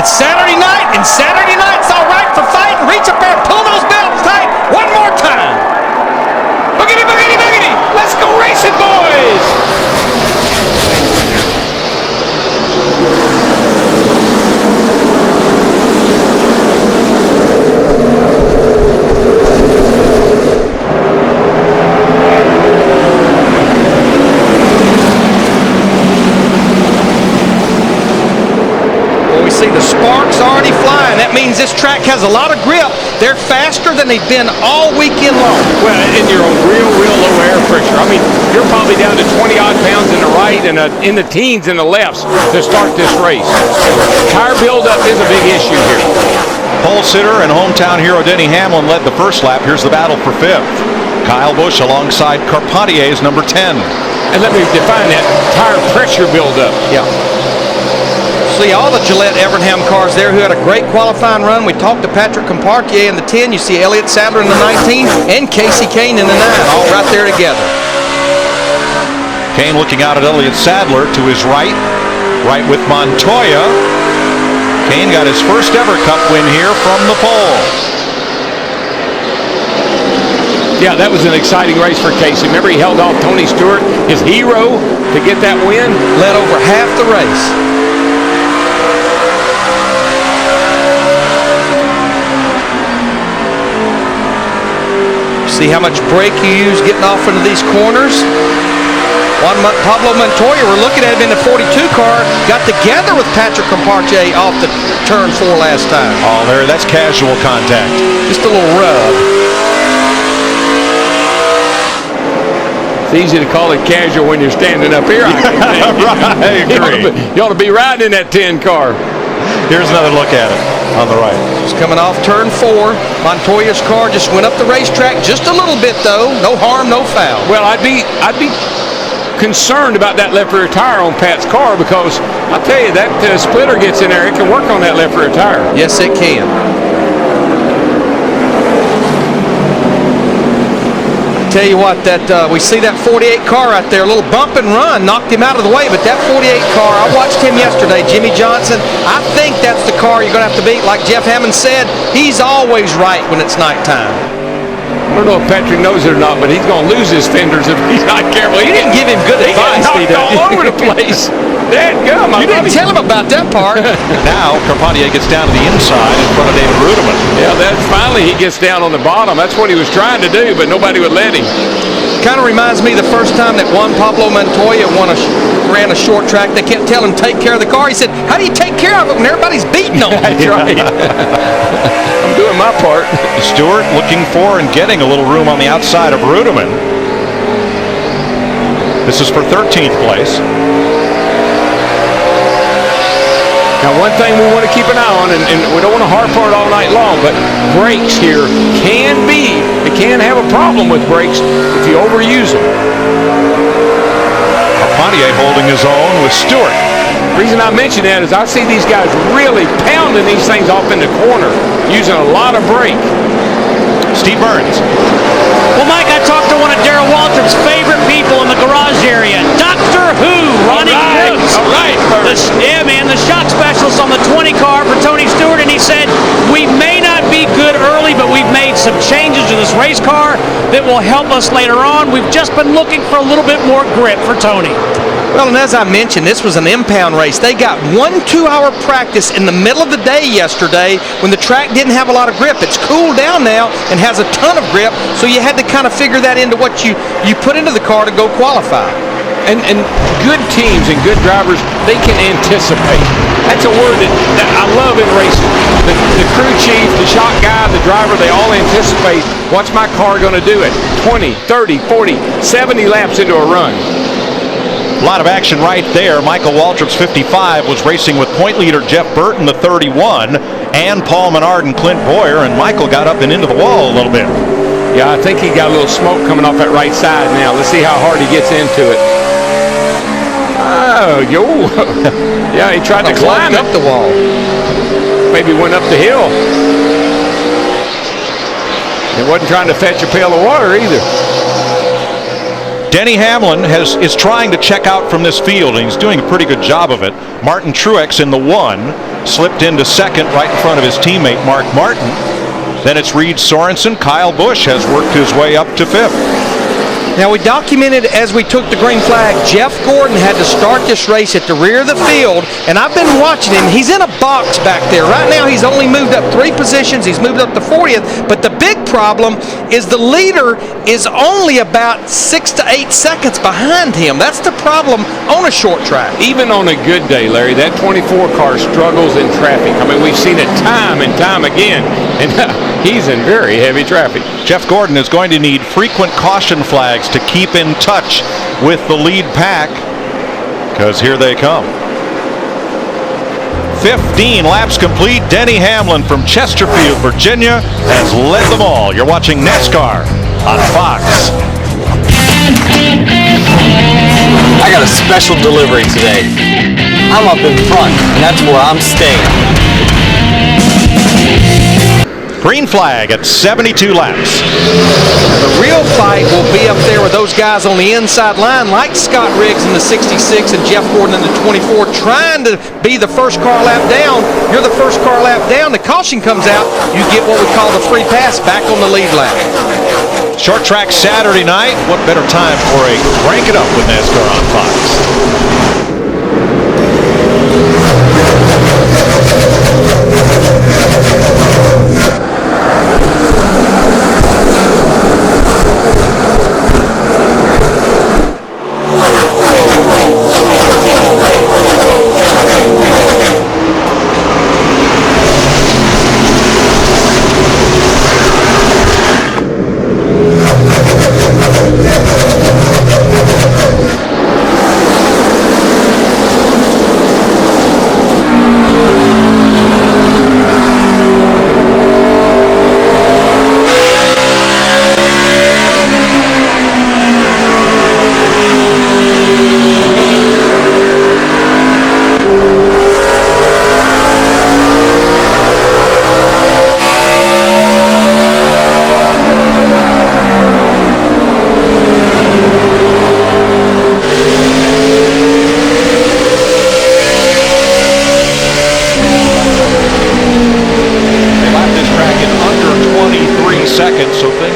It's Saturday night, and Saturday night's all right for fighting. Reach up there, pull those belts tight. One more time. Boogity, boogity, boogity. Let's go racing, boys. See the sparks already flying. That means this track has a lot of grip. They're faster than they've been all weekend long. Well, and you're on real low air pressure. I mean, you're probably down to 20-odd pounds in the right and in the teens in the lefts to start this race. Tire buildup is a big issue here. Pole sitter and hometown hero Denny Hamlin led the first lap. Here's the battle for fifth. Kyle Busch alongside Carpentier's number 10. And let me define that tire pressure buildup. Yeah. See all the Gillette Evernham cars there who had a great qualifying run. We talked to Patrick Compartier in the 10. You see Elliott Sadler in the 19 and Kasey Kahne in the 9, all right there together. Kahne looking out at Elliott Sadler to his right with Montoya. Kahne got his first ever Cup win here from the pole. Yeah, that was an exciting race for Kasey. Remember, he held off Tony Stewart, his hero, to get that win. Led over half the race. See how much brake you use getting off into these corners. Pablo Montoya, we're looking at him in the 42 car, got together with Patrick Compartier off the turn 4 last time. Oh, there, that's casual contact. Just a little rub. It's easy to call it casual when you're standing up here. Right, I agree. You ought to be riding in that 10 car. Here's another look at it on the right. Just coming off turn 4. Montoya's car just went up the racetrack just a little bit, though. No harm, no foul. Well, I'd be concerned about that left rear tire on Pat's car because I'll tell you that splitter gets in there. It can work on that left rear tire. Yes, it can. Tell you what, that we see that 48 car right there, a little bump and run knocked him out of the way, but that 48 car, I watched him yesterday, Jimmy Johnson. I think that's the car you're going to have to beat. Like Jeff Hammond said, he's always right when it's nighttime. I don't know if Patrick knows it or not, but he's going to lose his fenders if he's not careful. He didn't give him good advice, did he? All over the place. Dadgum, you didn't tell him about that part. Now Carpentier gets down to the inside in front of David Ruderman. Yeah, that's finally he gets down on the bottom. That's what he was trying to do, but nobody would let him. Kind of reminds me the first time that Pablo Montoya ran a short track. They kept telling him, take care of the car. He said, how do you take care of it when everybody's beating on it? That's right. I'm doing my part. Stewart looking for and getting a little room on the outside of Ruderman. This is for 13th place. Now, one thing we want to keep an eye on, and we don't want to harp on it all night long, but brakes here can have a problem with brakes if you overuse them. Carpentier holding his own with Stewart. The reason I mention that is I see these guys really pounding these things off in the corner, using a lot of brake. Steve Burns. Well, Mike, I talked to one of Darrell Waltrip's favorite people in the garage area, Doctor Who, Ronnie Brooks. All right. Yeah, man, the shock specialist on the 20 car for Tony Stewart, and he said, we may not be good early, but we've made some changes to this race car that will help us later on. We've just been looking for a little bit more grip for Tony. Well, and as I mentioned, this was an impound race. They got 1 2-hour practice in the middle of the day yesterday when the track didn't have a lot of grip. It's cooled down now and has a ton of grip, so you had to kind of figure that into what you put into the car to go qualify. And good teams and good drivers, they can anticipate. That's a word that I love in racing. The crew chief, the shock guy, the driver, they all anticipate, what's my car going to do at 20, 30, 40, 70 laps into a run. A lot of action right there. Michael Waltrip's 55 was racing with point leader Jeff Burton, the 31, and Paul Menard and Clint Bowyer, and Michael got up and into the wall a little bit. Yeah, I think he got a little smoke coming off that right side now. Let's see how hard he gets into it. Oh, yo. Yeah, he tried to climb up the wall. Maybe went up the hill. He wasn't trying to fetch a pail of water either. Denny Hamlin is trying to check out from this field, and he's doing a pretty good job of it. Martin Truex in the 1, slipped into second right in front of his teammate Mark Martin. Then it's Reed Sorensen. Kyle Busch has worked his way up to fifth. Now, we documented as we took the green flag, Jeff Gordon had to start this race at the rear of the field, and I've been watching him. He's in a box back there. Right now, he's only moved up 3 positions. He's moved up to 40th, but the big problem is the leader is only about 6 to 8 seconds behind him. That's the problem on a short track. Even on a good day, Larry, that 24 car struggles in traffic. I mean, we've seen it time and time again, and he's in very heavy traffic. Jeff Gordon is going to need frequent caution flags to keep in touch with the lead pack, because here they come. 15 laps complete. Denny Hamlin from Chesterfield, Virginia has led them all. You're watching NASCAR on Fox. I got a special delivery today. I'm up in front, and that's where I'm staying. Green flag at 72 laps. The real fight will be up there with those guys on the inside line, like Scott Riggs in the 66 and Jeff Gordon in the 24, trying to be the first car lap down. You're the first car lap down. The caution comes out. You get what we call the free pass back on the lead lap. Short track Saturday night. What better time for a crank it up with NASCAR on Fox?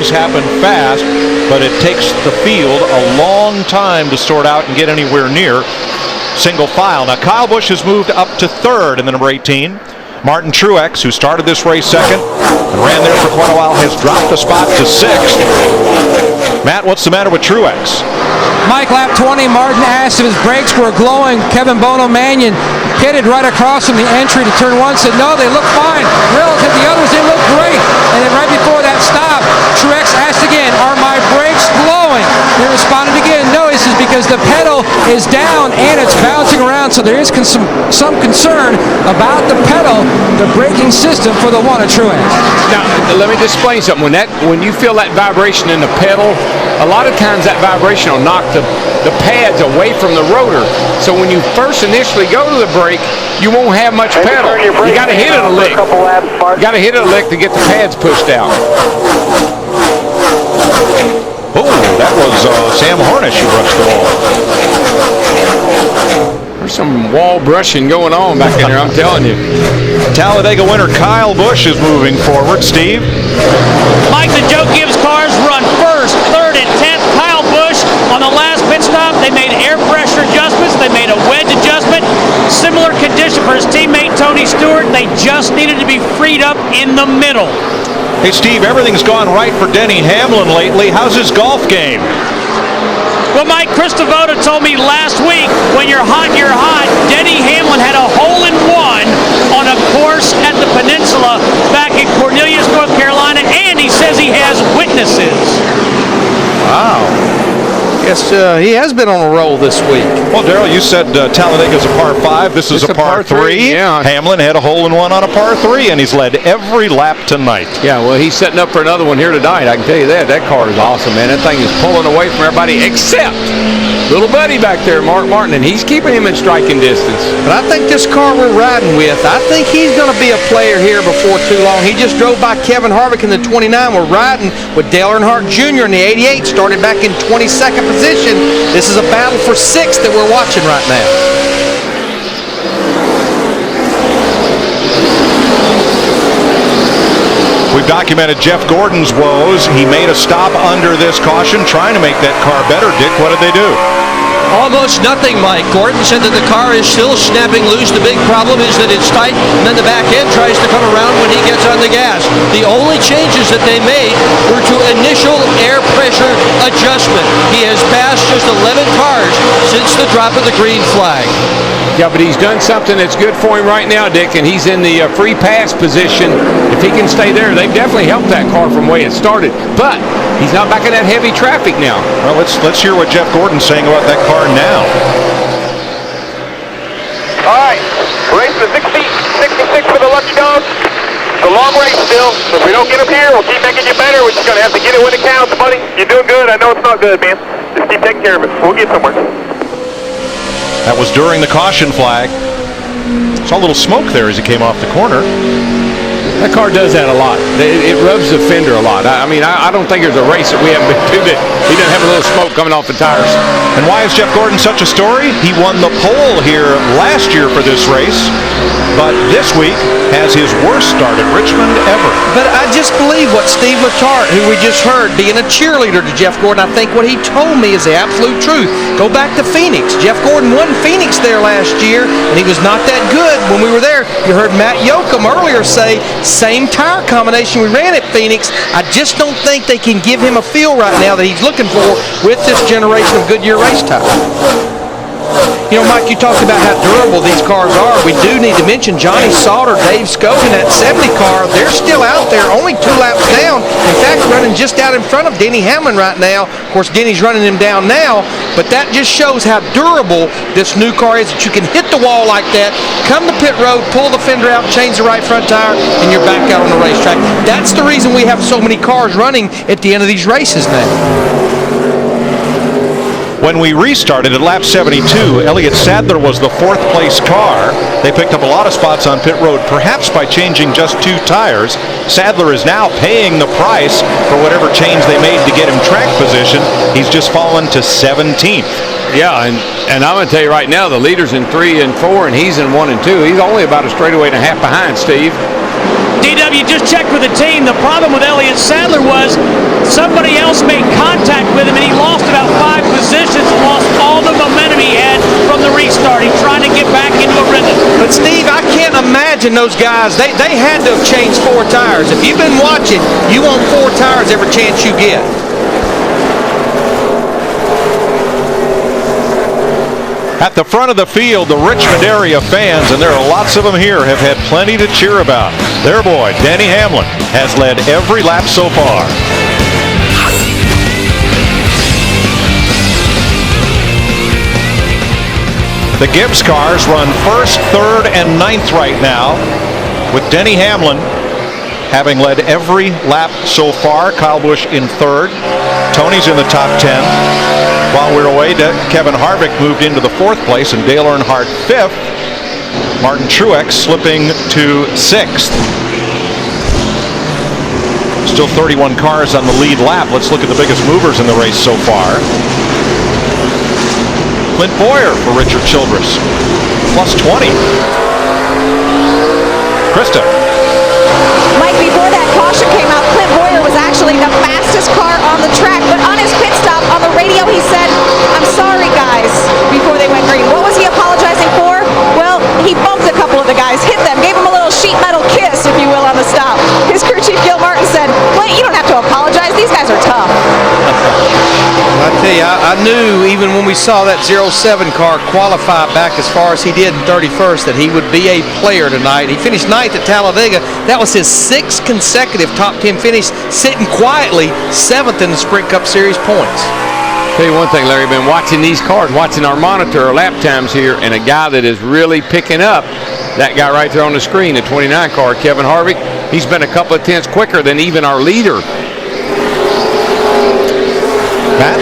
Happen fast, but it takes the field a long time to sort out and get anywhere near single file. Now Kyle Busch has moved up to third in the number 18. Martin Truex, who started this race second and ran there for quite a while, has dropped a spot to sixth. Matt, what's the matter with Truex? Mike, lap 20, Martin asked if his brakes were glowing. Kevin Bono Mannion pitted right across from the entry to turn 1, said no, they look fine. Relative to the others, they look great. And then right before that stop, Truex asked again, are my brakes glowing? They responded again, no. He says because the pedal is down and it's bouncing around, so there is some concern about the pedal, the braking system for the one at Truex. Now, let me just explain something. When you feel that vibration in the pedal, a lot of times that vibration will knock the pads away from the rotor. So when you first initially go to the brake, you won't have much pedal. You got to hit it a lick. You got to hit it a lick to get the pads pushed out. Oh, that was Sam Hornish who brushed the wall. There's some wall brushing going on back in there, I'm telling you. Talladega winner Kyle Busch is moving forward. Steve? Mike, the Joe Gibbs cars run first, third, and 10th. Kyle Busch on the last pit stop, they made air pressure adjustments. They made a wedge adjustment. Similar condition for his teammate Tony Stewart. They just needed to be freed up in the middle. Hey, Steve, everything's gone right for Denny Hamlin lately. How's his golf game? Well, Mike, Chris Devoto told me last week, when you're hot, you're hot. Denny Hamlin had a hole-in-one on a course at the Peninsula back in Cornelius, North Carolina, and he says he has witnesses. Wow. Yes, he has been on a roll this week. Well, Darrell, you said Talladega's a par 5. This is a par 3. Yeah. Hamlin had a hole-in-one on a par 3, and he's led every lap tonight. Yeah, well, he's setting up for another one here tonight. I can tell you that. That car is awesome, man. That thing is pulling away from everybody except little buddy back there, Mark Martin, and he's keeping him in striking distance. But I think this car we're riding with, I think he's going to be a player here before too long. He just drove by Kevin Harvick in the 29. We're riding with Dale Earnhardt Jr. in the 88, started back in 22nd position. This is a battle for 6th that we're watching right now. We've documented Jeff Gordon's woes. He made a stop under this caution, trying to make that car better. Dick, what did they do? Almost nothing, Mike. Gordon said that the car is still snapping loose. The big problem is that it's tight, and then the back end tries to come around when he gets on the gas. The only changes that they made were to initial air pressure adjustment. He has passed just 11 cars since the drop of the green flag. Yeah, but he's done something that's good for him right now, Dick, and he's in the free pass position. If he can stay there, they've definitely helped that car from the way it started. But he's not back in that heavy traffic now. Well, let's hear what Jeff Gordon's saying about that car now. All right, race to 66 for the lucky dog. It's a long race still, so if we don't get up here, we'll keep making you better. We're just going to have to get it when it counts, buddy. You're doing good. I know it's not good, man. Just keep taking care of it. We'll get somewhere. That was during the caution flag. Saw a little smoke there as he came off the corner. That car does that a lot. It rubs the fender a lot. I mean, I don't think there's a race that we haven't been to that he doesn't have a little smoke coming off the tires. And why is Jeff Gordon such a story? He won the pole here last year for this race, but this week has his worst start at Richmond ever. But I just believe what Steve Letarte, who we just heard, being a cheerleader to Jeff Gordon, I think what he told me is the absolute truth. Go back to Phoenix. Jeff Gordon won Phoenix there last year, and he was not that good when we were there. You heard Matt Yoakum earlier say, same tire combination we ran at Phoenix. I just don't think they can give him a feel right now that he's looking for with this generation of Goodyear race tires. You know, Mike, you talked about how durable these cars are. We do need to mention Johnny Sauter, Dave Scogan, that 70 car. They're still out there, only 2 laps down. In fact, running just out in front of Denny Hamlin right now. Of course, Denny's running him down now, but that just shows how durable this new car is, that you can hit the wall like that, come to pit road, pull the fender out, change the right front tire, and you're back out on the racetrack. That's the reason we have so many cars running at the end of these races now. When we restarted at lap 72, Elliott Sadler was the 4th place car. They picked up a lot of spots on pit road, perhaps by changing just 2 tires. Sadler is now paying the price for whatever change they made to get him track position. He's just fallen to 17th. Yeah, and I'm going to tell you right now, the leader's in 3 and 4, and he's in 1 and 2. He's only about a straightaway and a half behind, Steve. DW, just checked with the team. The problem with Elliott Sadler was somebody else made contact with him, and he lost about 5 positions and lost all the momentum he had from the restart. He's trying to get back into a rhythm. But, Steve, I can't imagine those guys. They had to have changed 4 tires. If you've been watching, you want 4 tires every chance you get. At the front of the field, the Richmond area fans, and there are lots of them here, have had plenty to cheer about. Their boy, Denny Hamlin, has led every lap so far. The Gibbs cars run 1st, 3rd, and 9th right now, with Denny Hamlin having led every lap so far. Kyle Busch in 3rd. Tony's in the top 10. While we're away, Kevin Harvick moved into the 4th place, and Dale Earnhardt 5th. Martin Truex slipping to 6th. Still 31 cars on the lead lap. Let's look at the biggest movers in the race so far. Clint Bowyer for Richard Childress, plus 20. Krista. Mike, before that caution came out, Clint Bowyer was actually the fastest car on the track, but on his pit stop on the radio he said, "I'm sorry guys," before they went green. What was he apologizing for? Well, he bumped a couple of the guys, hit them, gave them a little sheet metal kiss, if you will, on the stop. His crew chief Gil Martin said, "Clint, you don't have to apologize, these guys are tough." I tell you, I knew even when we saw that 07 car qualify back as far as he did in 31st that he would be a player tonight. He finished 9th at Talladega. That was his 6th consecutive top 10 finish, sitting quietly 7th in the Sprint Cup Series points. Tell you one thing, Larry, been watching these cars, watching our monitor, our lap times here, and a guy that is really picking up, that guy right there on the screen, the 29 car, Kevin Harvick, he's been a couple of tenths quicker than even our leader. Matt?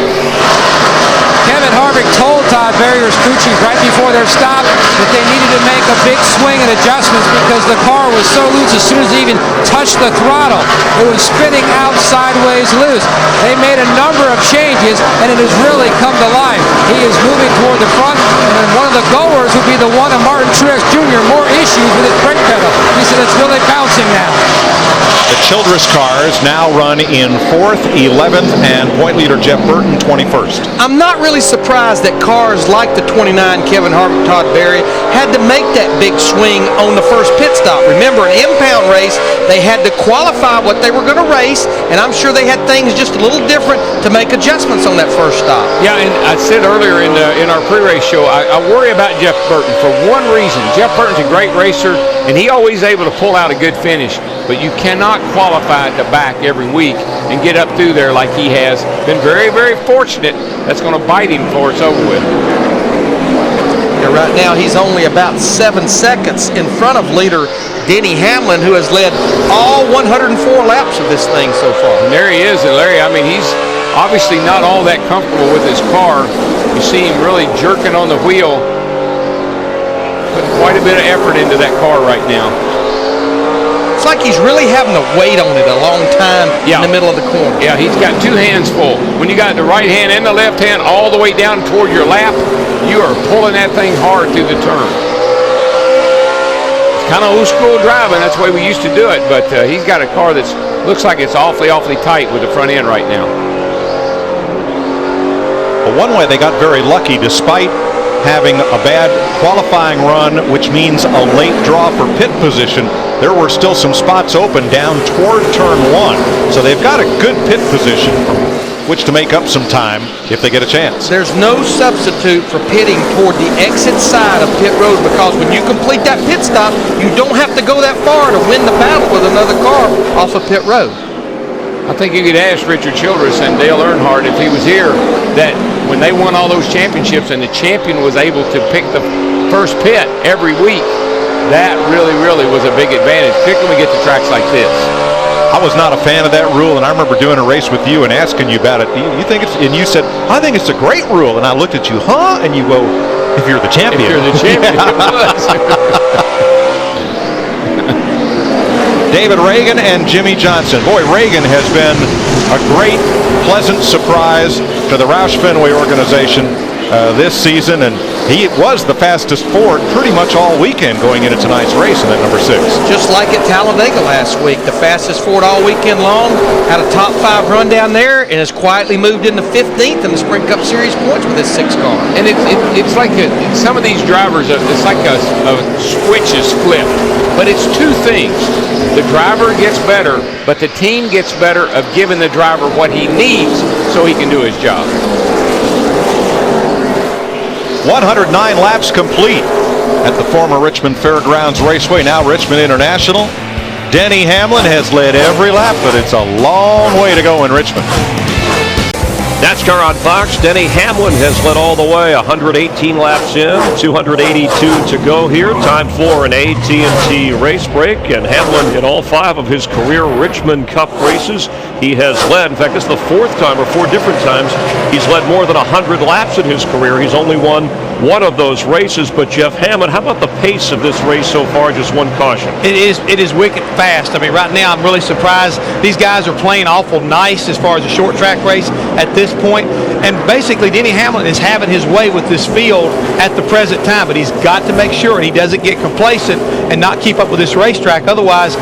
Kevin Harvick told Todd Berrier's crew chief right before their stop that they needed to make a big swing and adjustments because the car was so loose as soon as they even touched the throttle. It was spinning out sideways loose. They made a number of changes, and it has really come to life. He is moving toward the front, and then one of the goers would be the one of Martin Truex Jr. More issues with his brake pedal. He said it's really bouncing now. The Childress cars now run in 4th, 11th, and point leader Jeff Burton 21st. I'm not really surprised that cars like the 29 Kevin Harvick, Todd Berry had to make that big swing on the first pit stop. Remember, an impound race, they had to qualify what they were going to race, and I'm sure they had things just a little different to make adjustments on that first stop. Yeah, and I said earlier in our pre-race show, I worry about Jeff Burton for one reason. Jeff Burton's a great racer, and he always able to pull out a good finish. But you cannot qualify at the back every week and get up through there like he has. Been very, very fortunate. That's going to bite him before it's over with. Yeah, right now he's only about 7 seconds in front of leader Denny Hamlin, who has led all 104 laps of this thing so far. And there he is. And Larry, I mean, he's obviously not all that comfortable with his car. You see him really jerking on the wheel, putting quite a bit of effort into that car right now. It's like he's really having to wait on it a long time in the middle of the corner. Yeah, he's got two hands full. When you got the right hand and the left hand all the way down toward your lap, you are pulling that thing hard through the turn. It's kind of old school driving. That's the way we used to do it. But he's got a car that looks like it's awfully, awfully tight with the front end right now. Well, one way they got very lucky, despite having a bad qualifying run, which means a late draw for pit position, there were still some spots open down toward turn 1. So they've got a good pit position from which to make up some time if they get a chance. There's no substitute for pitting toward the exit side of pit road, because when you complete that pit stop, you don't have to go that far to win the battle with another car off of pit road. I think you could ask Richard Childress and Dale Earnhardt if he was here, that when they won all those championships and the champion was able to pick the first pit every week, that really, really was a big advantage, particularly when we get to tracks like this. I was not a fan of that rule, and I remember doing a race with you and asking you about it. You think it's, and you said, I think it's a great rule. And I looked at you, huh? And you go, if you're the champion. If you're the champion, it was. David Reagan and Jimmy Johnson. Boy, Reagan has been a great, pleasant surprise to the Roush Fenway organization this season, and he was the fastest Ford pretty much all weekend going into tonight's race in that number 6. Just like at Talladega last week, the fastest Ford all weekend long, had a top 5 run down there, and has quietly moved into 15th in the Sprint Cup Series points with his 6 car. And it's like some of these drivers, it's like a switch is flipped, but it's two things. The driver gets better, but the team gets better of giving the driver what he needs so he can do his job. 109 laps complete at the former Richmond Fairgrounds Raceway, now Richmond International. Denny Hamlin has led every lap, but it's a long way to go in Richmond. NASCAR on Fox. Denny Hamlin has led all the way, 118 laps in, 282 to go here. Time for an AT&T race break, and Hamlin in all 5 of his career Richmond Cup races, he has led. In fact, this is the 4th time, or 4 different times, he's led more than 100 laps in his career. He's only won one of those races. But Jeff Hammond, how about the pace of this race so far? Just one caution. It is wicked fast. I mean, right now I'm really surprised. These guys are playing awful nice as far as a short track race at this point. And basically Denny Hamlin is having his way with this field at the present time, but he's got to make sure he doesn't get complacent and not keep up with this racetrack. Otherwise,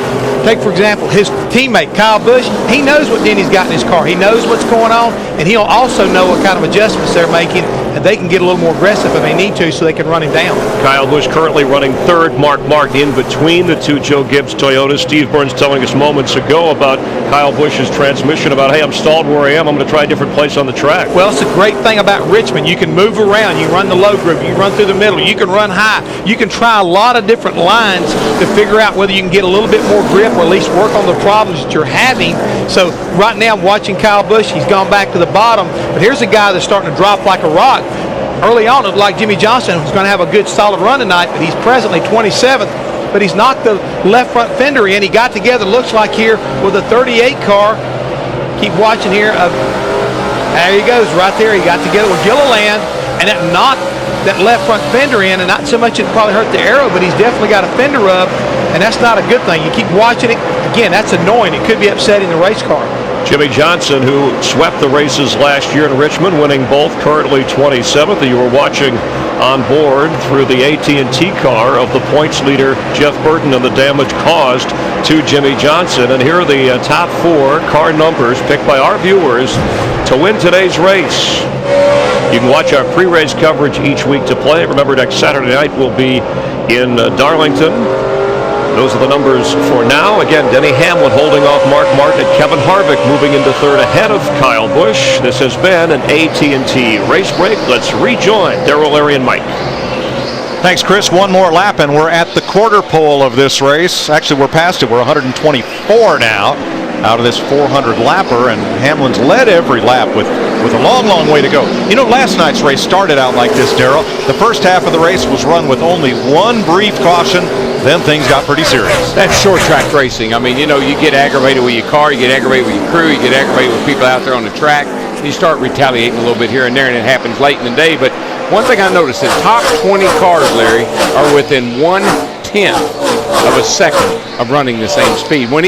take for example his teammate Kyle Busch. He knows what Denny's got in his car. He knows what's going on, and he'll also know what kind of adjustments they're making, and they can get a little more aggressive if they need to so they can run him down. Kyle Busch currently running 3rd. Mark in between the 2 Joe Gibbs Toyotas. Steve Burns telling us moments ago about Kyle Busch's transmission, about, hey, I'm stalled where I am. I'm going to try a different place on the track. Well, it's a great thing about Richmond. You can move around. You run the low group. You run through the middle. You can run high. You can try a lot of different lines to figure out whether you can get a little bit more grip or at least work on the problems that you're having. So right now I'm watching Kyle Busch. He's gone back to the bottom. But here's a guy that's starting to drop like a rock. Early on, it looked like Jimmy Johnson was going to have a good solid run tonight, but he's presently 27th. But he's knocked the left front fender in. He got together, looks like here, with a 38 car. Keep watching here. There he goes, right there. He got together with Gilliland, and that knocked that left front fender in, and not so much it probably hurt the aero, but he's definitely got a fender rub, and that's not a good thing. You keep watching it. Again, that's annoying. It could be upsetting the race car. Jimmy Johnson, who swept the races last year in Richmond, winning both, currently 27th. You were watching on board through the AT&T car of the points leader, Jeff Burton, and the damage caused to Jimmy Johnson. And here are the top 4 car numbers picked by our viewers to win today's race. You can watch our pre-race coverage each week to play. Remember, next Saturday night we'll be in Darlington. Those are the numbers for now. Again, Denny Hamlin holding off Mark Martin and Kevin Harvick moving into third ahead of Kyle Busch. This has been an AT&T race break. Let's rejoin Darrell, Larry, and Mike. Thanks, Chris. One more lap, and we're at the quarter pole of this race. Actually, we're past it. We're 124 now out of this 400 lapper, and Hamlin's led every lap with a long, long way to go. You know, last night's race started out like this, Darrell. The first half of the race was run with only one brief caution. Then things got pretty serious. That's short track racing. I mean, you know, you get aggravated with your car, you get aggravated with your crew, you get aggravated with people out there on the track. You start retaliating a little bit here and there, and it happens late in the day. But one thing I noticed, the top 20 cars, Larry, are within 1/10 of a second of running the same speed. When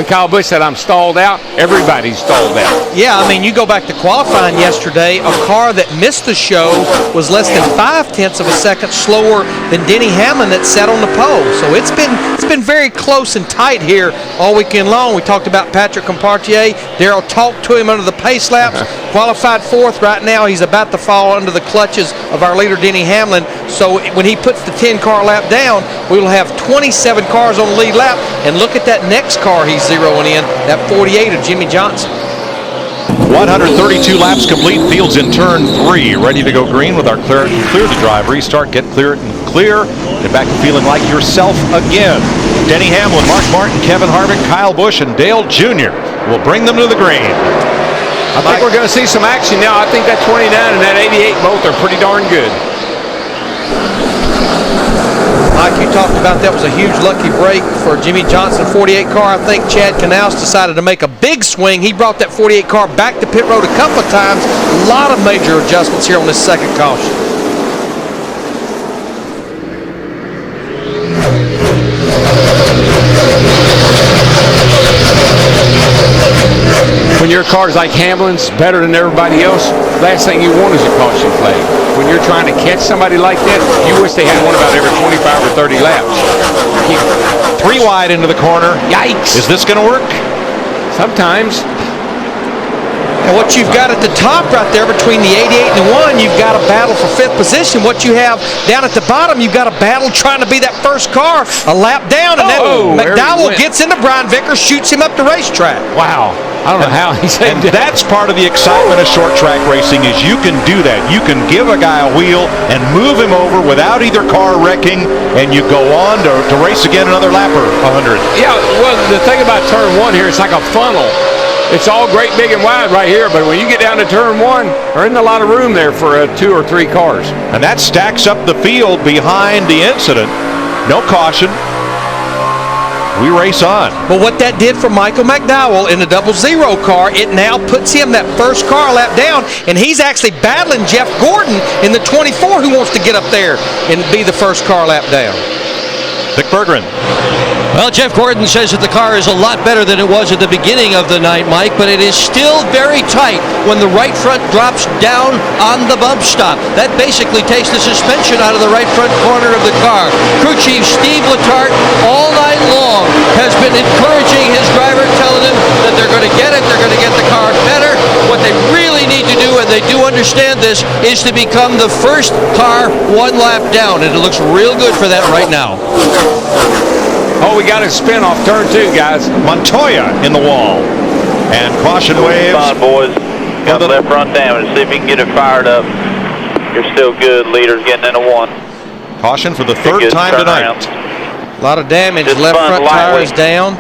Kyle Busch said, I'm stalled out, everybody's stalled out. Yeah, I mean, you go back to qualifying yesterday, a car that missed the show was less than 0.5 of a second slower than Denny Hamlin that sat on the pole. So it's been very close and tight here all weekend long. We talked about Patrick Compartier. Darrell talked to him under the pace laps. Qualified 4th right now. He's about to fall under the clutches of our leader, Denny Hamlin. So when he puts the 10-car lap down, we will have 27 cars on the lead lap. And look at that next car he's zeroing in, that 48 of Jimmy Johnson. 132 laps complete. Fields in turn 3, ready to go green with our Claritin Clear the Drive restart. Get Claritin Clear. Get back to feeling like yourself again. Denny Hamlin, Mark Martin, Kevin Harvick, Kyle Busch, and Dale Jr. will bring them to the green. I think we're going to see some action now. I think that 29 and that 88 both are pretty darn good. Mike, you talked about that was a huge lucky break for Jimmy Johnson 48 car. I think Chad Knaus decided to make a big swing. He brought that 48 car back to pit road a couple of times. A lot of major adjustments here on this second caution. When your car's like Hamlin's, better than everybody else, last thing you want is a caution flag. When you're trying to catch somebody like that, you wish they had one about every 25 or 30 laps. 3 wide into the corner. Yikes. Is this going to work? Sometimes. And what you've got at the top right there between the 88 and the 1, you've got a battle for 5th position. What you have down at the bottom, you've got a battle trying to be that first car a lap down. And then McDowell gets into Brian Vickers, shoots him up the racetrack. Wow. I don't know how he said that. That's part of the excitement of short track racing is you can do that. You can give a guy a wheel and move him over without either car wrecking, and you go on to race again another lap or 100. Yeah, well, the thing about turn 1 here, it's like a funnel. It's all great, big, and wide right here, but when you get down to turn 1, there isn't a lot of room there for 2 or 3 cars. And that stacks up the field behind the incident. No caution. We race on. But what that did for Michael McDowell in the 00 car, it now puts him that first car lap down, and he's actually battling Jeff Gordon in the 24 who wants to get up there and be the first car lap down. Dick Berggren. Well, Jeff Gordon says that the car is a lot better than it was at the beginning of the night, Mike, but it is still very tight when the right front drops down on the bump stop. That basically takes the suspension out of the right front corner of the car. Crew Chief Steve Letarte all night long has been encouraging his driver, telling him that they're going to get it, they're going to get the car better. What they really need to do, and they do understand this, is to become the first car 1 lap down, and it looks real good for that right now. Oh, we got a spin off turn 2, guys. Montoya in the wall. And caution waves. Come on, boys. Got the left front damage. See if you can get it fired up. You're still good. Leader's getting into 1. Caution for the 3rd time tonight. A lot of damage. Just left front tire lightly. is down.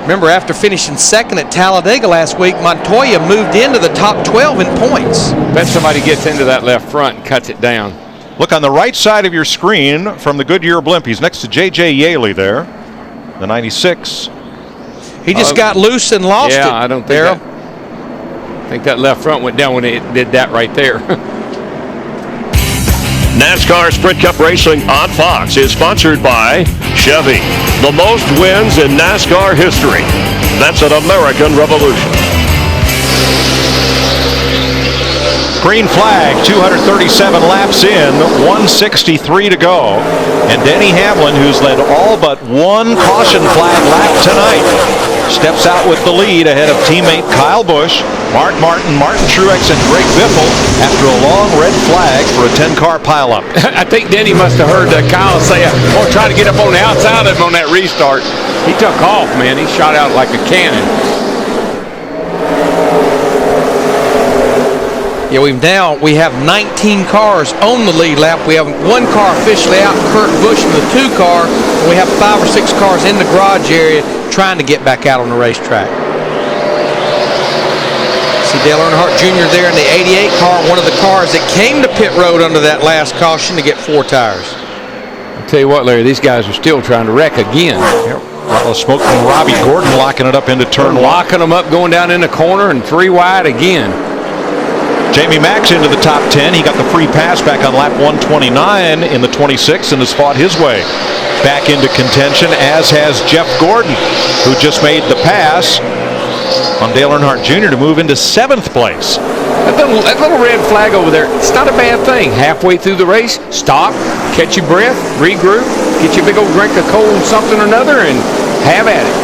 Remember, after finishing 2nd at Talladega last week, Montoya moved into the top 12 in points. Bet somebody gets into that left front and cuts it down. Look on the right side of your screen from the Goodyear blimp. He's next to J.J. Yaley there, the 96. He just got loose and lost it. Yeah, I don't think I think that left front went down when it did that right there. NASCAR Sprint Cup Racing on Fox is sponsored by Chevy. The most wins in NASCAR history. That's an American Revolution. Green flag, 237 laps in, 163 to go. And Denny Hamlin, who's led all but one caution flag lap tonight, steps out with the lead ahead of teammate Kyle Busch, Mark Martin, Martin Truex, and Greg Biffle after a long red flag for a 10-car pileup. I think Denny must have heard Kyle say, I'm going to try to get up on the outside of him on that restart. He took off, man. He shot out like a cannon. Yeah, we have 19 cars on the lead lap. We have one car officially out, Kurt Busch in the 2 car, and we have 5 or 6 cars in the garage area trying to get back out on the racetrack. See Dale Earnhardt Jr. there in the 88 car, one of the cars that came to pit road under that last caution to get 4 tires. I'll tell you what, Larry, these guys are still trying to wreck again. A lot of smoke from Robbie Gordon locking it up into turn 1. Locking them up, going down in the corner, and 3 wide again. Jamie Max into the top 10. He got the free pass back on lap 129 in the 26 and has fought his way back into contention, as has Jeff Gordon, who just made the pass on Dale Earnhardt Jr. to move into 7th place. That little red flag over there, it's not a bad thing. Halfway through the race, stop, catch your breath, regroup, get you a big old drink of cold something or another, and have at it.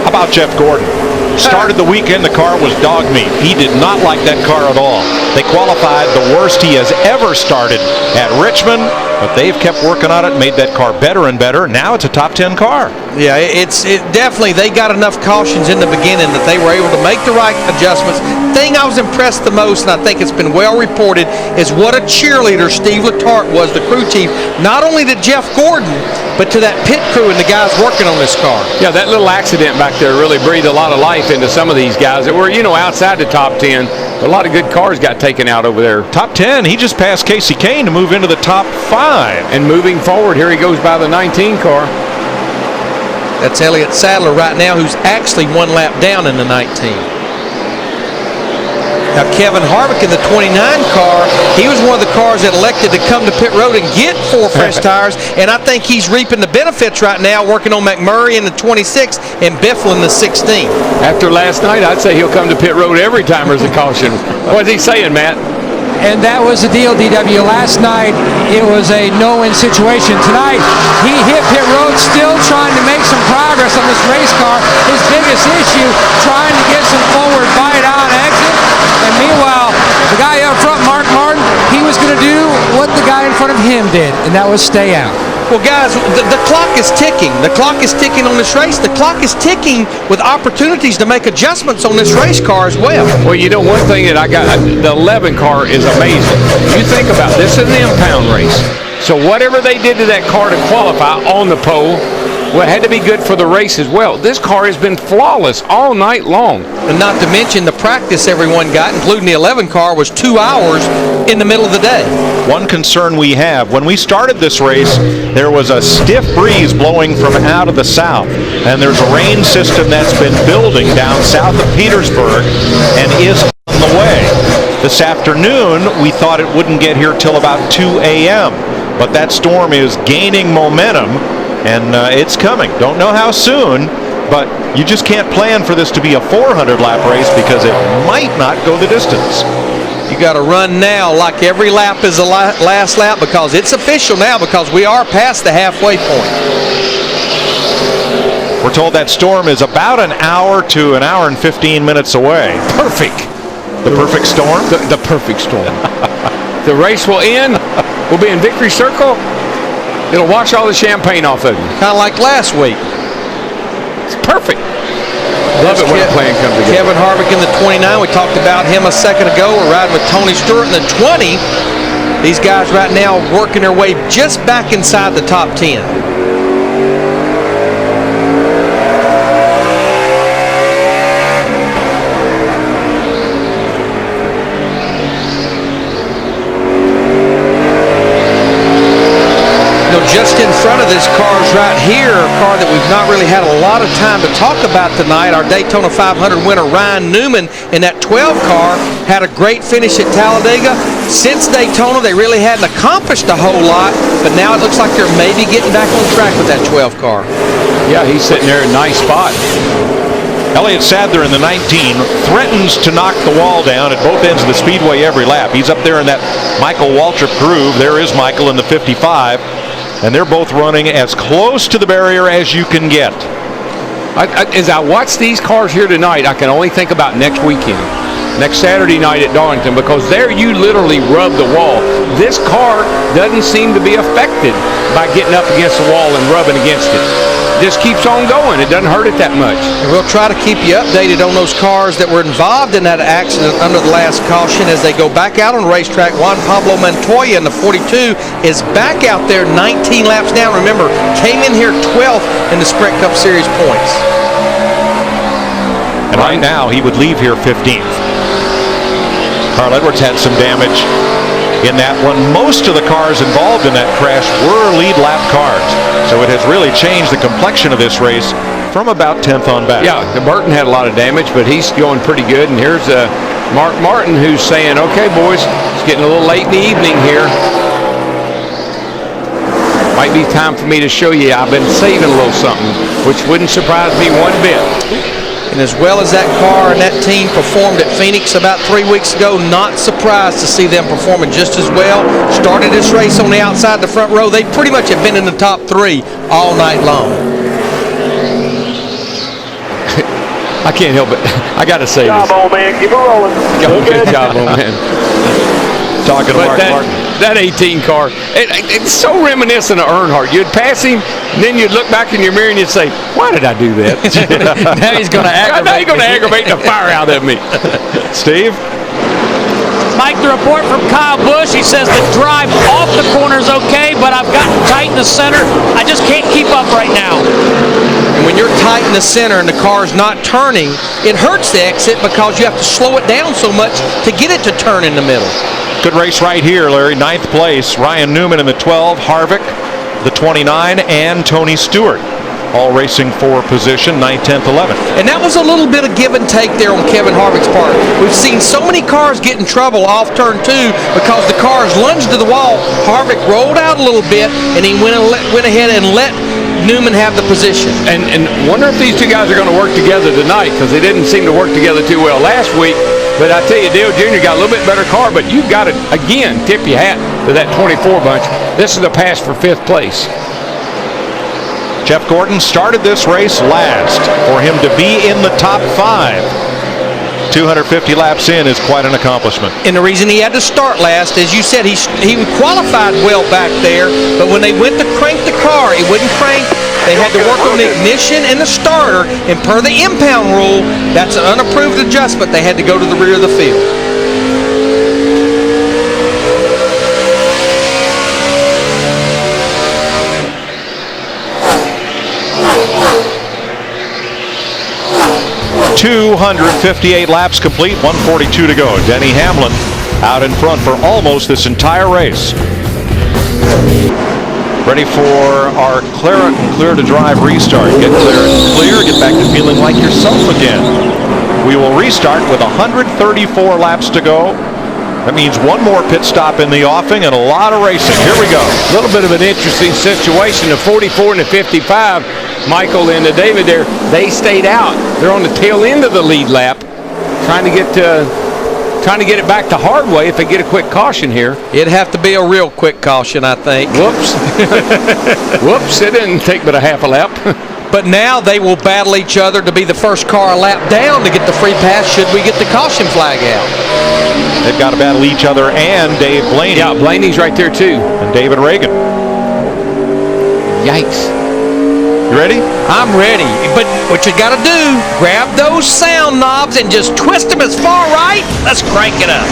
How about Jeff Gordon? Started the weekend, the car was dog meat. He did not like that car at all. They qualified the worst he has ever started at Richmond, but they've kept working on it, made that car better and better. Now it's a top 10 car. Yeah, it definitely, they got enough cautions in the beginning that they were able to make the right adjustments. Thing I was impressed the most, and I think it's been well reported, is what a cheerleader Steve Letarte was, the crew chief, not only to Jeff Gordon, but to that pit crew and the guys working on this car. Yeah, that little accident back there really breathed a lot of life into some of these guys that were, outside the top 10. A lot of good cars got taken out over there. Top 10, he just passed Kasey Kahne to move into the top 5. And moving forward, here he goes by the 19 car. That's Elliott Sadler right now, who's actually 1 lap down in the 19. Now Kevin Harvick in the 29 car, he was one of the cars that elected to come to pit road and get 4 fresh tires, and I think he's reaping the benefits right now, working on McMurray in the 26 and Biffle in the 16. After last night, I'd say he'll come to pit road every time there's a caution. What's he saying, Matt? And that was the deal, DW. Last night, it was a no-win situation. Tonight, he hit pit road, still trying to make some progress on this race car. His biggest issue, trying to get some forward bite-out exit. And meanwhile, the guy up front, Mark Martin, he was going to do what the guy in front of him did, and that was stay out. Well, guys, the clock is ticking. The clock is ticking on this race. The clock is ticking with opportunities to make adjustments on this race car as well. Well, one thing that I got, the 11 car is amazing. You think about this is an impound race. So whatever they did to that car to qualify on the pole, well, it had to be good for the race as well. This car has been flawless all night long. And not to mention the practice everyone got, including the 11 car, was 2 hours in the middle of the day. One concern we have, when we started this race, there was a stiff breeze blowing from out of the south. And there's a rain system that's been building down south of Petersburg and is on the way. This afternoon, we thought it wouldn't get here till about 2 a.m. But that storm is gaining momentum. And it's coming. Don't know how soon, but you just can't plan for this to be a 400-lap race because it might not go the distance. You got to run now like every lap is the last lap, because it's official now, because we are past the halfway point. We're told that storm is about an hour to an hour and 15 minutes away. Perfect. The perfect storm? The perfect storm. The race will end. We'll be in Victory Circle. It'll wash all the champagne off of you. Kind of like last week. It's perfect. Love it when a plan comes together. Kevin Harvick in the 29. We talked about him a second ago. We're riding with Tony Stewart in the 20. These guys right now working their way just back inside the top 10. Just in front of this car is right here, a car that we've not really had a lot of time to talk about tonight. Our Daytona 500 winner Ryan Newman in that 12 car had a great finish at Talladega. Since Daytona, they really hadn't accomplished a whole lot, but now it looks like they're maybe getting back on track with that 12 car. Yeah, he's sitting there in a nice spot. Elliott Sadler in the 19 threatens to knock the wall down at both ends of the speedway every lap. He's up there in that Michael Waltrip groove. There is Michael in the 55. And they're both running as close to the barrier as you can get. As I watch these cars here tonight, I can only think about next weekend. Next Saturday night at Darlington, because there you literally rub the wall. This car doesn't seem to be affected by getting up against the wall and rubbing against it. Just keeps on going. It doesn't hurt it that much. And we'll try to keep you updated on those cars that were involved in that accident under the last caution as they go back out on the racetrack. Juan Pablo Montoya in the 42 is back out there 19 laps down. Remember, came in here 12th in the Sprint Cup Series points. And right now, he would leave here 15th. Carl Edwards had some damage in that one. Most of the cars involved in that crash were lead lap cars. So it has really changed the complexion of this race from about 10th on back. Yeah, Burton had a lot of damage, but he's going pretty good. And here's Mark Martin, who's saying, okay, boys, it's getting a little late in the evening here. Might be time for me to show you I've been saving a little something, which wouldn't surprise me one bit. And as well as that car and that team performed at Phoenix about 3 weeks ago, not surprised to see them performing just as well. Started this race on the outside, the front row. They pretty much have been in the top 3 all night long. I can't help it. I got to say Good job, old man. Keep it rolling. Good job, old man. Talking to Mark Martin. That 18 car, it's so reminiscent of Earnhardt. You'd pass him, and then you'd look back in your mirror and you'd say, why did I do that? Now he's going to aggravate. Now he's going to aggravate the fire out of me. Steve? Mike, the report from Kyle Busch, he says the drive off the corner is okay, but I've gotten tight in the center. I just can't keep up right now. And when you're tight in the center and the car's not turning, it hurts the exit because you have to slow it down so much to get it to turn in the middle. Good race right here, Larry. 9th place. Ryan Newman in the 12, Harvick, the 29, and Tony Stewart. All racing for position, 9th, 10th, 11th. And that was a little bit of give and take there on Kevin Harvick's part. We've seen so many cars get in trouble off turn 2 because the cars lunged to the wall. Harvick rolled out a little bit, and he went ahead and let Newman have the position. And wonder if these two guys are going to work together tonight, because they didn't seem to work together too well last week. But I tell you, Dale Jr. got a little bit better car, but you've got to, again, tip your hat to that 24 bunch. This is a pass for 5th place. Jeff Gordon started this race last. For him to be in the top 5, 250 laps in, is quite an accomplishment. And the reason he had to start last, as you said, he qualified well back there, but when they went to crank the car, it wouldn't crank. They had to work on the ignition and the starter, and per the impound rule, that's an unapproved adjustment. They had to go to the rear of the field. .258 laps complete, 142 to go. Denny Hamlin out in front for almost this entire race. Ready for our Claritin Clear to Drive restart. Get clear, get back to feeling like yourself again. We will restart with 134 laps to go. That means one more pit stop in the offing and a lot of racing. Here we go. A little bit of an interesting situation. The 44 and the 55, Michael and the David there, they stayed out. They're on the tail end of the lead lap, trying to get it back to hard way if they get a quick caution here. It'd have to be a real quick caution, I think. Whoops. Whoops, it didn't take but a half a lap. But now they will battle each other to be the first car a lap down to get the free pass should we get the caution flag out. They've got to battle each other and Dave Blaney. Yeah, Blaney's right there too. And David Reagan. Yikes. You ready? I'm ready. But what you got to do, grab those sound knobs and just twist them as far right. Let's crank it up.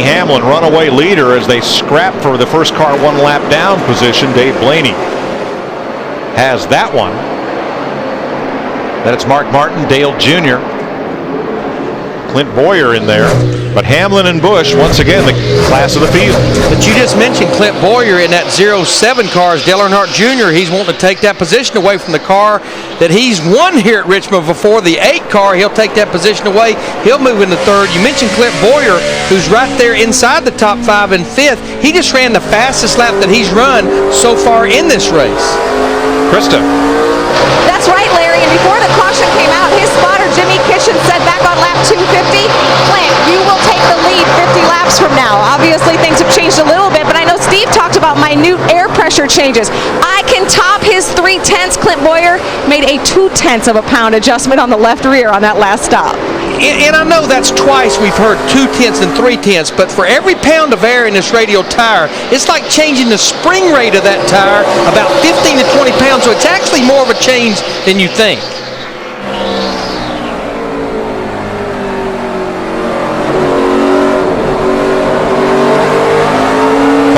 Denny Hamlin, runaway leader as they scrap for the first car 1 lap down position. Dave Blaney has that one. Then it's Mark Martin, Dale Jr., Clint Bowyer in there. But Hamlin and Busch, once again, the class of the field. But you just mentioned Clint Bowyer in that 07 car as Dale Earnhardt Jr. He's wanting to take that position away from the car that he's won here at Richmond before. The 8 car, he'll take that position away. He'll move into 3rd. You mentioned Clint Bowyer, who's right there inside the top 5 and 5th. He just ran the fastest lap that he's run so far in this race. Krista. That's right, Larry. And before the caution came out, his spotter, Jimmy Kitchen, said back on lap 250, Clint, you will take the lead 50 laps from now. Obviously, things have changed a little bit, but I know Steve talked about minute air pressure changes. I can top his 3/10. Clint Bowyer made a 0.2 of a pound adjustment on the left rear on that last stop. And I know that's twice we've heard 0.2 and 0.3, but for every pound of air in this radial tire, it's like changing the spring rate of that tire about 15 to 20 pounds, so it's actually more of a change than you think.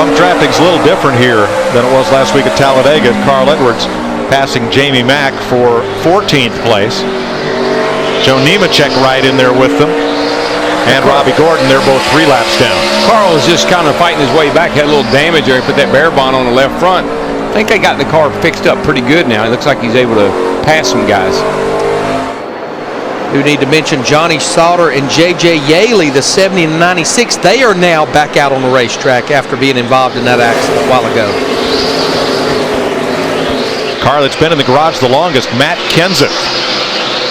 Pump traffic's a little different here than it was last week at Talladega. Carl Edwards passing Jamie Mack for 14th place. Joe Nemechek right in there with them. And Robbie Gordon, they're both 3 laps down. Carl is just kind of fighting his way back. Had a little damage there. He put that bear bond on the left front. I think they got the car fixed up pretty good now. It looks like he's able to pass some guys. We need to mention Johnny Sauter and J.J. Yaley, the 70 and 96. They are now back out on the racetrack after being involved in that accident a while ago. Car that's been in the garage the longest, Matt Kenseth,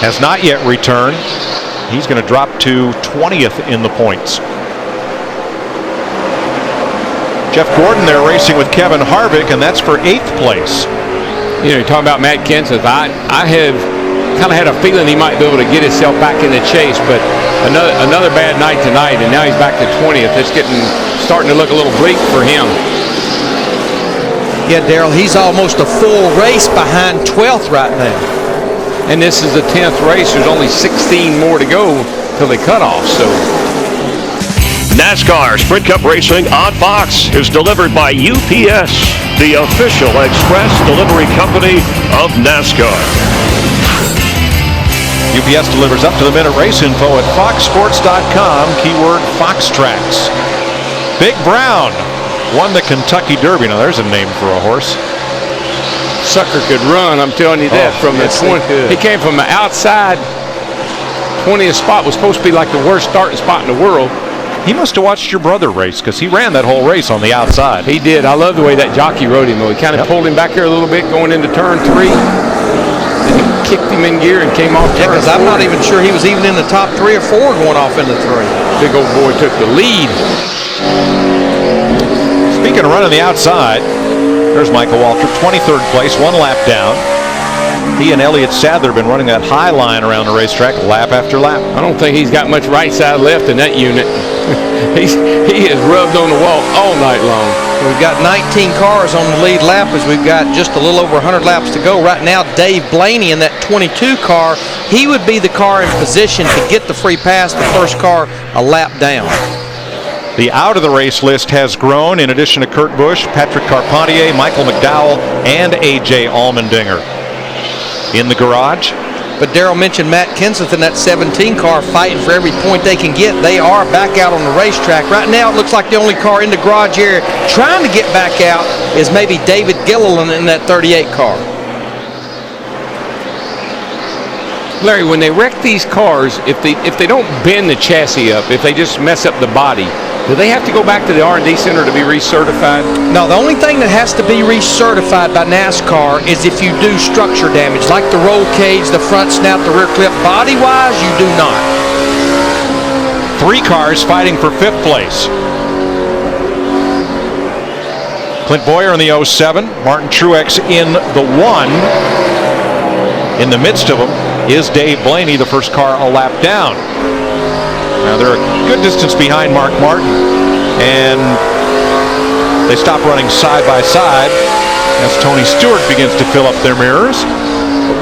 has not yet returned. He's going to drop to 20th in the points. Jeff Gordon there racing with Kevin Harvick, and that's for 8th place. You know, you're talking about Matt Kenseth. I have kind of had a feeling he might be able to get himself back in the chase, but another bad night tonight, and now he's back to 20th. It's starting to look a little bleak for him. Yeah, Darrell, he's almost a full race behind 12th right now. And this is the 10th race. There's only 16 more to go till they cut off. So NASCAR Sprint Cup Racing on Fox is delivered by UPS, the official express delivery company of NASCAR. UPS delivers up-to-the-minute race info at foxsports.com, keyword Foxtracks. Big Brown won the Kentucky Derby. Now there's a name for a horse. Sucker could run, I'm telling you that. From the 20, he came from the outside 20th spot. Was supposed to be like the worst starting spot in the world. He must have watched your brother race, because he ran that whole race on the outside. He did. I love the way that jockey rode him, though. He kind of pulled him back here a little bit going into turn 3. Then he kicked him in gear and came off turn 4. Because I'm not even sure he was even in the top 3 or 4 going off into 3. Big old boy took the lead. Speaking of running the outside, there's Michael Waltrip, 23rd place, 1 lap down. He and Elliott Sadler have been running that high line around the racetrack lap after lap. I don't think he's got much right side left in that unit. He is rubbed on the wall all night long. We've got 19 cars on the lead lap as we've got just a little over 100 laps to go. Right now, Dave Blaney in that 22 car, he would be the car in position to get the free pass, the first car a lap down. The out of the race list has grown in addition to Kurt Busch, Patrick Carpentier, Michael McDowell, and A.J. Allmendinger in the garage. But Darrell mentioned Matt Kenseth in that 17 car fighting for every point they can get. They are back out on the racetrack. Right now it looks like the only car in the garage area trying to get back out is maybe David Gilliland in that 38 car. Larry, when they wreck these cars, if they don't bend the chassis up, if they just mess up the body, do they have to go back to the R&D center to be recertified? No, the only thing that has to be recertified by NASCAR is if you do structure damage, like the roll cage, the front snout, the rear clip. Body-wise, you do not. 3 cars fighting for 5th place. Clint Bowyer in the 07, Martin Truex in the 1. In the midst of them is Dave Blaney, the first car a lap down. Now they're a good distance behind Mark Martin, and they stop running side by side as Tony Stewart begins to fill up their mirrors.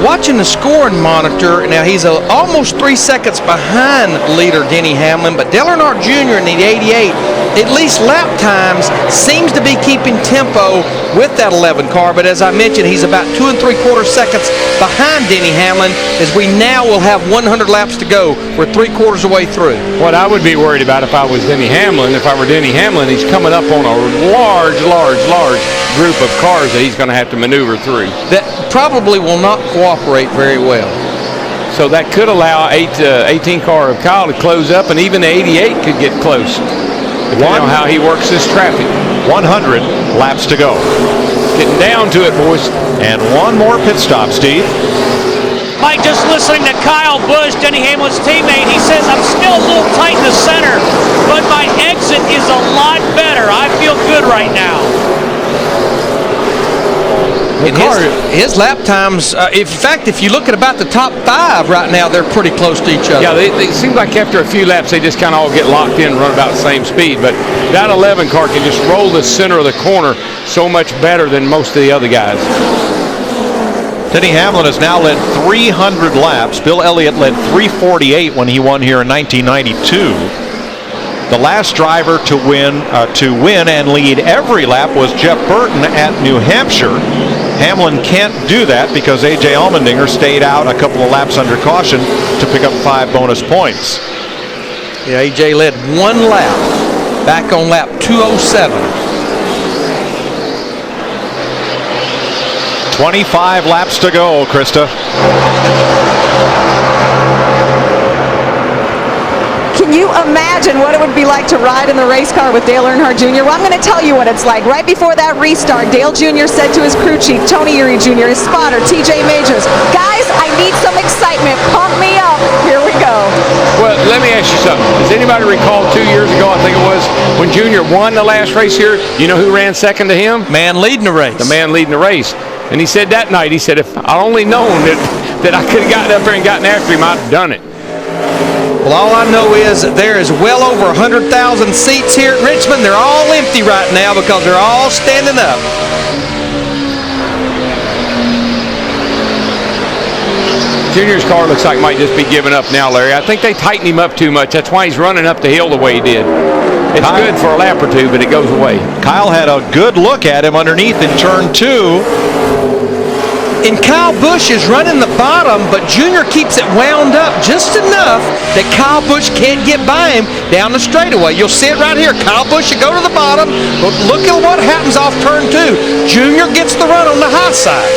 Watching the scoring monitor, now he's almost 3 seconds behind leader Denny Hamlin, but Dale Earnhardt Jr. in the 88, at least lap times, seems to be keeping tempo with that 11 car. But as I mentioned, he's about 2 3/4 seconds behind Denny Hamlin, as we now will have 100 laps to go. We're 3/4 of the way through. What I would be worried about if I was Denny Hamlin, if I were Denny Hamlin, he's coming up on a large group of cars that he's going to have to maneuver through. That probably will not cooperate very well. So that could allow 18 car of Kyle to close up, and even the 88 could get close. Depending on how he works this traffic. 100 laps to go. Getting down to it, boys. And one more pit stop, Steve. Mike, just listening to Kyle Busch, Denny Hamlin's teammate, he says, I'm still a little tight in the center, but my exit is a lot better. I feel good right now. His lap times, in fact, if you look at about the top 5 right now, they're pretty close to each other. Yeah, they seem like after a few laps, they just kind of all get locked in and run about the same speed. But that 11 car can just roll the center of the corner so much better than most of the other guys. Denny Hamlin has now led 300 laps. Bill Elliott led 348 when he won here in 1992. The last driver to win and lead every lap was Jeff Burton at New Hampshire. Hamlin can't do that because A.J. Allmendinger stayed out a couple of laps under caution to pick up 5 bonus points. Yeah, A.J. led 1 lap back on lap 207. 25 laps to go, Krista. Can you imagine what it would be like to ride in the race car with Dale Earnhardt Jr.? Well, I'm going to tell you what it's like. Right before that restart, Dale Jr. said to his crew chief, Tony Erie Jr., his spotter, TJ Majors, guys, I need some excitement. Pump me up. Here we go. Well, let me ask you something. Does anybody recall 2 years ago, I think it was, when Jr. won the last race here, you know who ran second to him? Man leading the race. The man leading the race. And he said that night, he said, if I only known that I could have gotten up there and gotten after him, I'd have done it. Well, all I know is that there is well over 100,000 seats here at Richmond. They're all empty right now because they're all standing up. Junior's car looks like might just be giving up now, Larry. I think they tightened him up too much. That's why he's running up the hill the way he did. It's good for a lap or two, but it goes away. Kyle had a good look at him underneath in turn 2. And Kyle Busch is running the bottom, but Junior keeps it wound up just enough that Kyle Busch can't get by him down the straightaway. You'll see it right here. Kyle Busch should go to the bottom, but look at what happens off turn 2. Junior gets the run on the high side.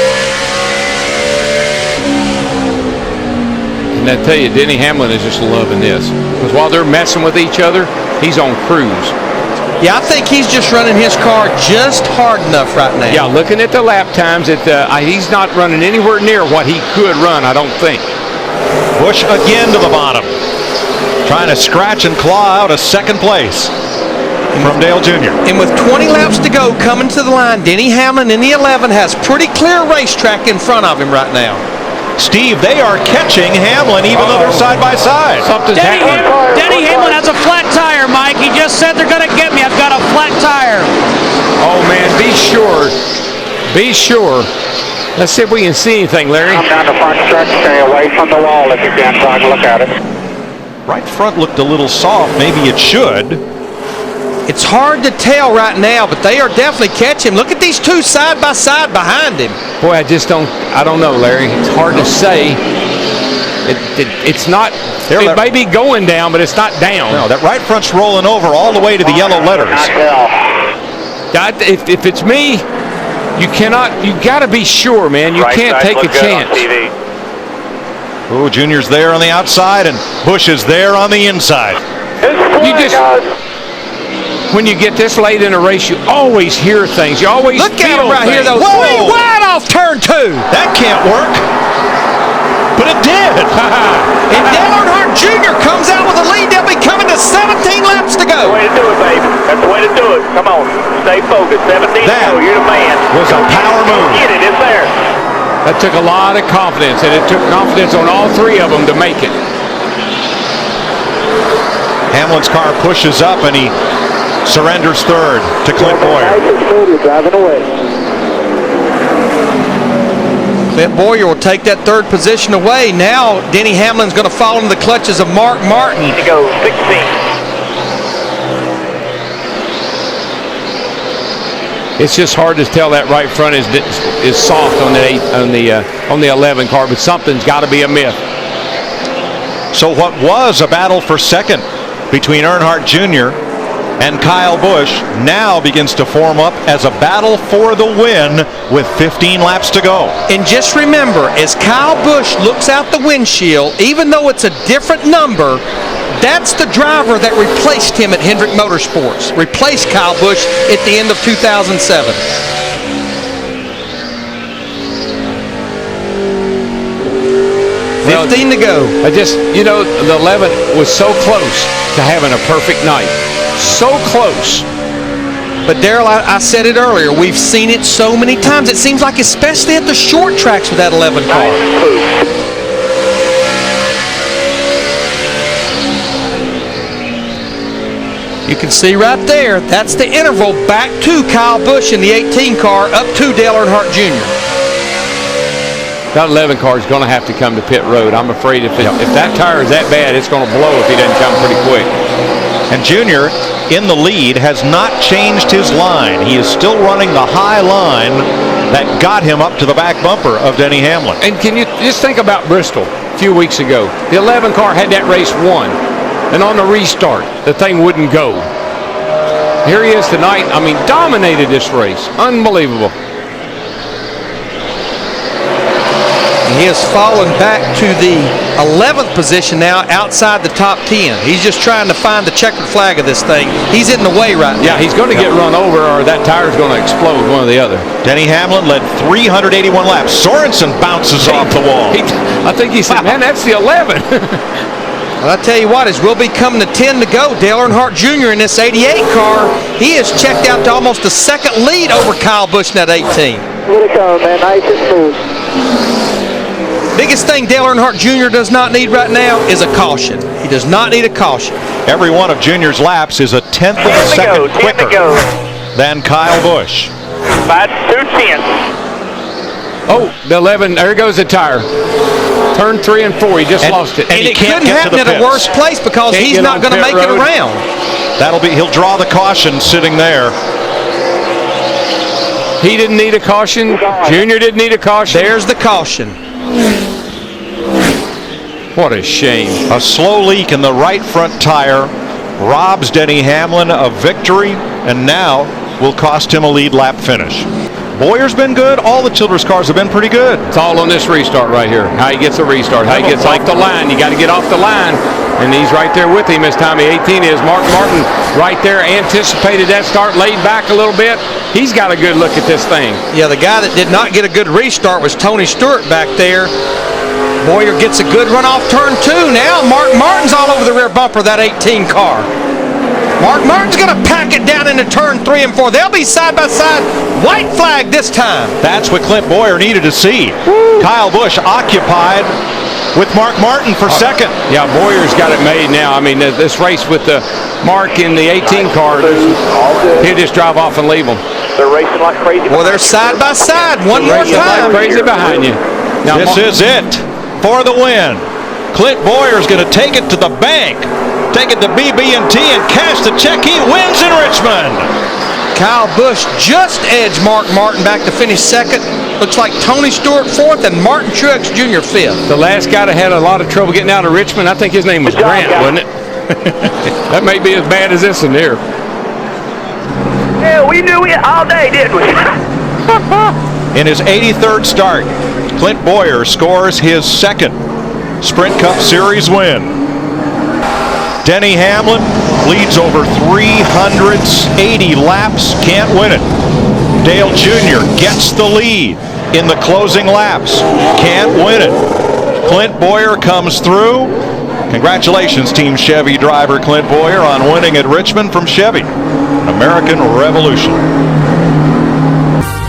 And I tell you, Denny Hamlin is just loving this. Because while they're messing with each other, he's on cruise. Yeah, I think he's just running his car just hard enough right now. Yeah, looking at the lap times, he's not running anywhere near what he could run, I don't think. Busch again to the bottom, trying to scratch and claw out a second place from Dale Jr. And with 20 laps to go coming to the line, Denny Hamlin in the 11 has pretty clear racetrack in front of him right now. Steve, they are catching Hamlin even though they're side by side. Denny Hamlin has a flat tire, Mike. He just said they're going to get me. I've got a flat tire. Oh, man, be sure. Be sure. Let's see if we can see anything, Larry. Come down the front stretch, stay away from the wall if you can, so I can look at it. Right front looked a little soft. Maybe it should. It's hard to tell right now, but they are definitely catching him. Look at these two side by side behind him. Boy, I don't know, Larry. It's hard to say. It's not, it may be going down, but it's not down. No, that right front's rolling over all the way to the yellow letters. If it's me, you got to be sure, man. You can't take a chance. Oh, Junior's there on the outside, and Busch is there on the inside. When you get this late in a race, you always hear things. You always look at him right here, though. Whoa! Wide off turn 2. That can't work. But it did. And Dale Earnhardt Jr. comes out with a lead. They'll be coming to 17 laps to go. That's the way to do it, baby. That's the way to do it. Come on. Stay focused. 17 to go. You're the man. Was a power move. Get it. It's there. That took a lot of confidence, and it took confidence on all 3 of them to make it. Hamlin's car pushes up, and he surrenders third to Clint Bowyer. Driving away. Clint Bowyer will take that third position away. Now Denny Hamlin's going to fall into the clutches of Mark Martin. To go 16. It's just hard to tell that right front is soft on the 11 car, but something's got to be a myth. So what was a battle for second between Earnhardt Jr. and Kyle Busch now begins to form up as a battle for the win with 15 laps to go. And just remember, as Kyle Busch looks out the windshield, even though it's a different number, that's the driver that replaced him at Hendrick Motorsports, replaced Kyle Busch at the end of 2007. Well, 15 to go. The 11 was so close to having a perfect night. So close. But Darrell, I said it earlier, we've seen it so many times. It seems like especially at the short tracks with that 11 car. You can see right there, that's the interval back to Kyle Busch in the 18 car, up to Dale Earnhardt Jr. That 11 car is going to have to come to pit road. I'm afraid if that tire is that bad, it's going to blow if he doesn't come pretty quick. And Junior, in the lead, has not changed his line. He is still running the high line that got him up to the back bumper of Denny Hamlin. And can you just think about Bristol a few weeks ago? The 11 car had that race won. And on the restart, the thing wouldn't go. Here he is tonight. I mean, dominated this race. Unbelievable. He has fallen back to the 11th position now outside the top 10. He's just trying to find the checkered flag of this thing. He's in the way right now. Yeah, he's going to get run over or that tire's going to explode, one or the other. Denny Hamlin led 381 laps. Sorensen bounces off the wall. I think he said, man, that's the 11. Well, I tell you what, as we'll be coming to 10 to go, Dale Earnhardt Jr. in this 88 car, he has checked out to almost a second lead over Kyle Busch in that 18. Here it comes, man. Nice and smooth. Biggest thing Dale Earnhardt Jr. does not need right now is a caution. He does not need a caution. Every one of Junior's laps is a tenth of a second quicker than Kyle Busch. 2/10. Oh, the 11, there goes the tire. Turn 3 and 4, he just lost it. And it couldn't happen at a worse place because he's not going to make it around. He'll draw the caution sitting there. He didn't need a caution. Junior didn't need a caution. There's the caution. What a shame. A slow leak in the right front tire robs Denny Hamlin of victory and now will cost him a lead lap finish. Bowyer's been good. All the Childress cars have been pretty good. It's all on this restart right here. How he gets a restart. How he gets off the line. You got to get off the line. And he's right there with him as Tommy 18 is. Mark Martin right there anticipated that start, laid back a little bit. He's got a good look at this thing. Yeah, the guy that did not get a good restart was Tony Stewart back there. Bowyer gets a good run off turn 2. Now Mark Martin's all over the rear bumper of that 18 car. Mark Martin's going to pack it down into turn 3 and 4. They'll be side by side. White flag this time. That's what Clint Bowyer needed to see. Woo. Kyle Busch occupied with Mark Martin for second. Yeah, Bowyer's got it made now. I mean, this race with the Mark in the 18 car, he'll just drive off and leave them. They're racing like crazy. Well, they're side by side. One more time. Like crazy behind you. Now, this is it for the win. Clint Bowyer's going to take it to the bank. Take it to BB&T and cash the check. He wins in Richmond. Kyle Busch just edged Mark Martin back to finish second. Looks like Tony Stewart fourth and Martin Truex Jr. fifth. The last guy that had a lot of trouble getting out of Richmond, I think his name was Grant, wasn't it? That may be as bad as this one here. Yeah, we knew it all day, didn't we? In his 83rd start, Clint Bowyer scores his second Sprint Cup Series win. Denny Hamlin leads over 380 laps, can't win it. Dale Jr. gets the lead in the closing laps, can't win it. Clint Bowyer comes through. Congratulations, Team Chevy driver Clint Bowyer, on winning at Richmond from Chevy. An American Revolution.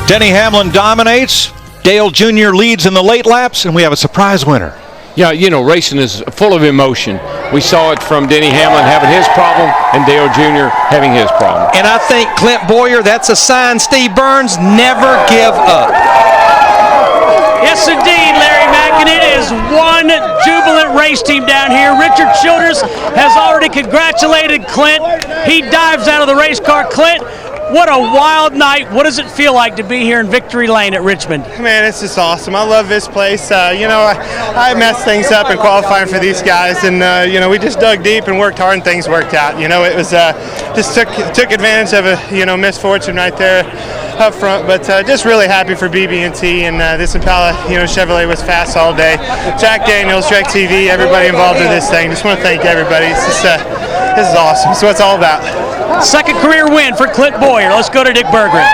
Denny Hamlin dominates. Dale Jr. leads in the late laps, and we have a surprise winner. Yeah, you know, racing is full of emotion. We saw it from Denny Hamlin having his problem and Dale Jr. having his problem. And I think Clint Bowyer, that's a sign, Steve Burns, never give up. Yes, indeed, Larry Mack, and it is one jubilant race team down here. Richard Childers has already congratulated Clint. He dives out of the race car. Clint, what a wild night. What does it feel like to be here in Victory Lane at Richmond? Man, it's just awesome. I love this place. I messed things up in qualifying for these guys, and we just dug deep and worked hard, and things worked out. It was just took advantage of a misfortune right there up front, but just really happy for BB&T, and this Impala Chevrolet was fast all day. Jack Daniels, Trek TV, everybody involved in this thing. Just want to thank everybody. This is awesome. It's what it's all about. Second career win for Clint Bowyer. Let's go to Dick Berggren.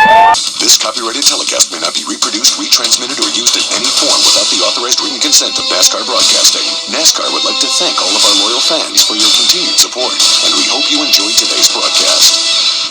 This copyrighted telecast may not be reproduced, retransmitted, or used in any form without the authorized written consent of NASCAR Broadcasting. NASCAR would like to thank all of our loyal fans for your continued support, and we hope you enjoyed today's broadcast.